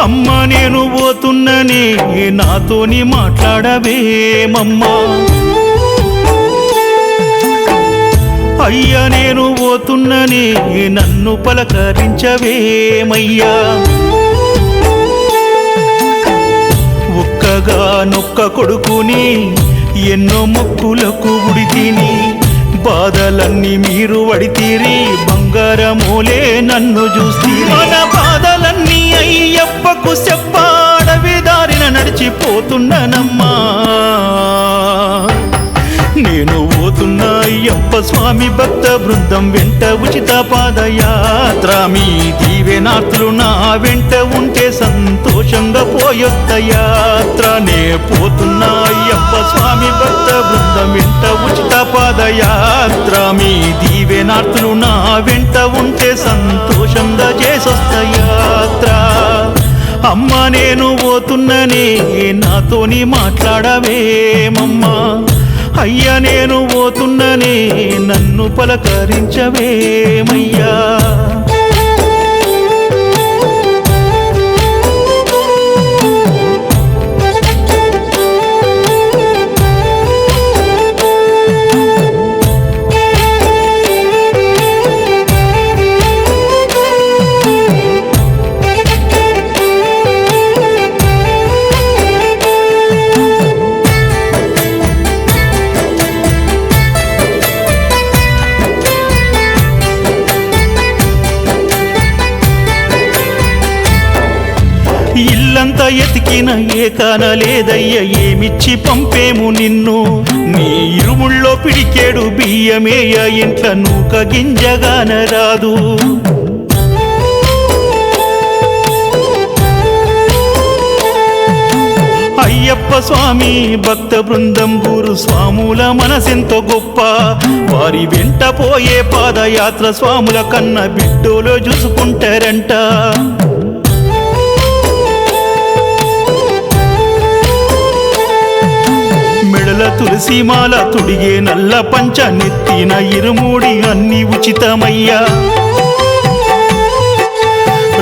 అమ్మ నేను పోతున్ననే నాతోని మాట్లాడవేమమ్మా, అయ్యా నేను పోతున్ననే నన్ను పలకరించవేమయ్యా, ఒక్కగా నొక్క కొడుకుని ఎన్నో మొక్కులకు ఉడితిని, బాధలన్నీ మీరు వడితీరి బంగారమోలే నన్ను చూస్తీ, మన బాధలన్నీ అయ్యప్పకు చెప్పాడవి దారిన నడిచిపోతున్నానమ్మా, నేను పోతున్నా అయ్యప్ప స్వామి భక్త బృందం వెంట ఉచిత పాదయాత్ర, మీ దీవెనార్తులు నా వెంట ఉంటే సంతోషంగా పోయొత్త యాత్ర, నే పోతున్నా అయ్యప్ప స్వామి భక్త బృందం వెంట ఉచిత పాదయాత్ర, మీ దీవెనార్తులు నా వెంట ఉంటే సంతోషంగా చేసొస్త యాత్ర, అమ్మ నేను పోతున్ననే నాతోని మాట్లాడవేమమ్మా, అయ్యా నేను పోతున్ననే నన్ను పలకరించవేమయ్యా. ఇల్లంతా ఎతికిన ఏ కానలేదయ్య, ఏమిచ్చి పంపేము నిన్ను, నీ ఇరుముల్లో పిడికేడు బియ్యమేయ ఇంట్ల నూక గింజగాన రాదు, అయ్యప్ప స్వామి భక్త బృందం గురు స్వాముల మనసెంతో గొప్ప, వారి వెంట పోయే పాదయాత్ర స్వాముల కన్న బిడ్డోలో చూసుకుంటారంట, మెడల తులసిమాల తుడిగే నల్ల పంచ నెత్తిన ఇరుమూడి అన్ని ఉచితమయ్యా,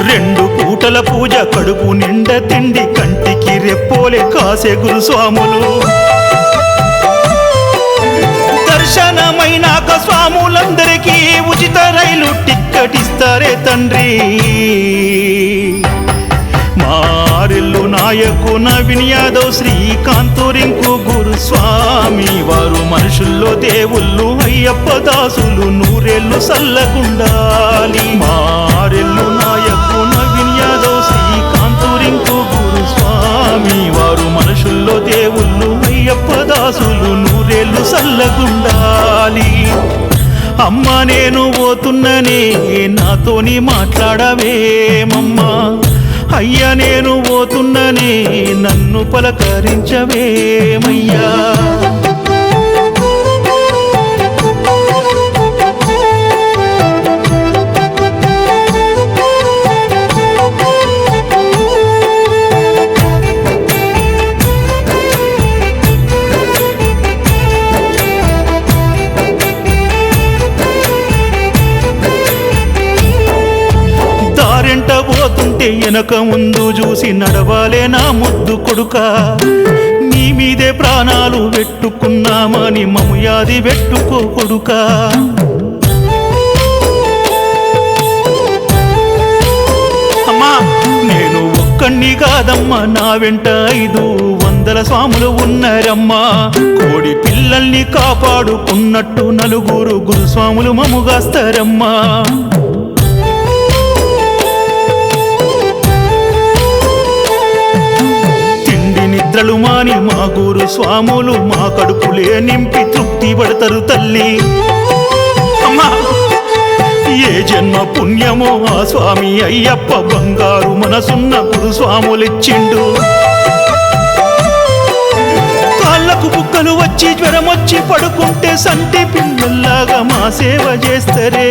రెండు పూటల పూజ కడుపు నిండ తిండి కంటికి రెప్పోలే కాసే గురుస్వాములు, దర్శనమైనాక స్వాములందరికీ ఉచిత రైలు టిక్కెట్ ఇస్తారే తండ్రి, మారెల్లు నాయకు నవీన్ యాదవ్ శ్రీకాంతూరింకు గురుస్వామి, వారు మనుషుల్లో దేవుళ్ళు అయ్యప్ప దాసులు నూరేళ్ళు సల్లగుండాలి, మారెల్లు నాయకు నవీన్ యాదవ్ శ్రీకాంతూరింకు గురుస్వామి, వారు మనుషుల్లో దేవుళ్ళు అయ్యప్ప దాసులు నూరేళ్ళు సల్లగుండాలి, అమ్మ నేను పోతున్ననే నాతోని మాట్లాడవేమమ్మా, అయ్యా నేను పోతున్ననే నన్ను పలకరించవేమయ్యా. దారెంట పోతుంటే వెనక ముందు చూసి నడవాలే నా ముద్దు కొడుక, నీ మీదే ప్రాణాలు పెట్టుకున్నామని మముయాది పెట్టుకో కొడుక, అమ్మా నేను ఒక్కణ్ణి కాదమ్మా, నా వెంట 500 స్వాములు ఉన్నారమ్మా, కోడి పిల్లల్ని కాపాడుకున్నట్టు నలుగురు గురుస్వాములు మముగాస్తారమ్మా, నిద్రలు మాని మా గురు స్వాములు మా కడుపులే నింపి తృప్తి పడతారు తల్లి, అమ్మా ఏ జన్మ పుణ్యమో ఆ స్వామి అయ్యప్ప బంగారు మనసున్న గురుస్వాములిచ్చిండు, కాళ్ళకు బుక్కలు వచ్చి జ్వరం వచ్చి పడుకుంటే సంటి పిల్లల్లాగా మా సేవ చేస్తరే,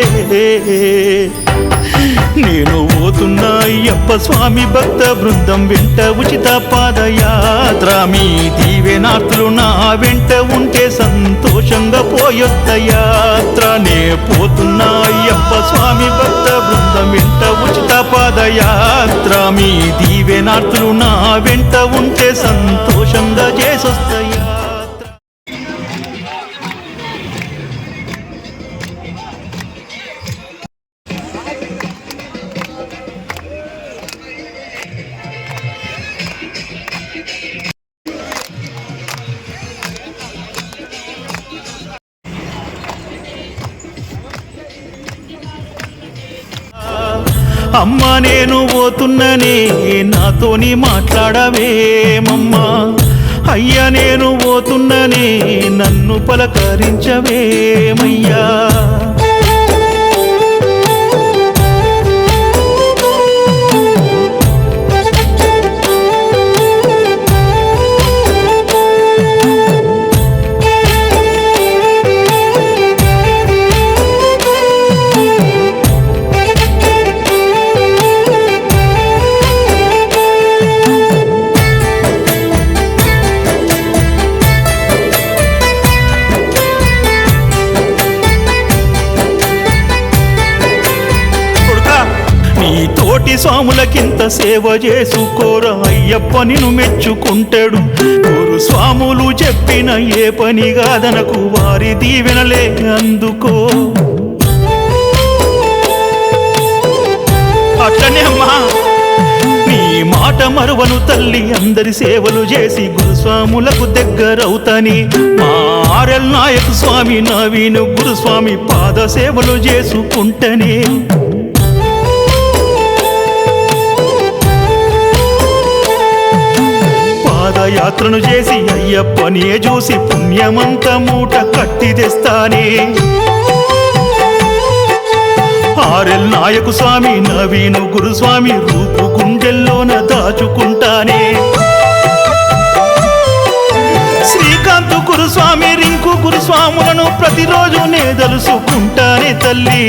నేను పోతున్నా అయ్యప్ప స్వామి భక్త బృందం వెంట ఉచిత పాదయాత్ర మీ దీవెనార్తులు నా వెంట ఉంటే సంతోషంగా పోయొత్త యాత్ర నే పోతున్నా అయ్యప్ప స్వామి భక్త బృందం వెంట ఉచిత పాదయాత్ర మీ దీవెనార్తులు నా వెంట ఉంటే సంతోషంగా చేసొస్త యాత్ర. అమ్మ నేను పోతున్ననే నాతోని మాట్లాడవేమమ్మా అయ్యా నేను పోతున్ననే నన్ను పలకరించవేమయ్యా తోటి స్వాములకింత సేవ చేసుకోర అయ్యప్ప నిన్ను మెచ్చుకుంటాడు గురు స్వాములు చెప్పిన ఏ పని కాదనకు వారి దీవెనలే అందుకో అట్లనే అమ్మా నీ మాట మరువను తల్లి అందరి సేవలు చేసి గురుస్వాములకు దగ్గరవుతాని మా ఆర్ఎల్ నాయకు స్వామి నవీను గురుస్వామి పాద సేవలు చేసుకుంటనే పాదయాత్రను చేసి అయ్యప్పనే చూసి పుణ్యమంత మూట కట్టి తెస్తానే ఆర్ఎల్ నాయకు స్వామి నవీను గురుస్వామి రూపు గుండెల్లోన దాచుకుంటానే శ్రీకాంత్ గురుస్వామి రింకు గురుస్వాములను ప్రతిరోజు నే దలుసుకుంటానే తల్లి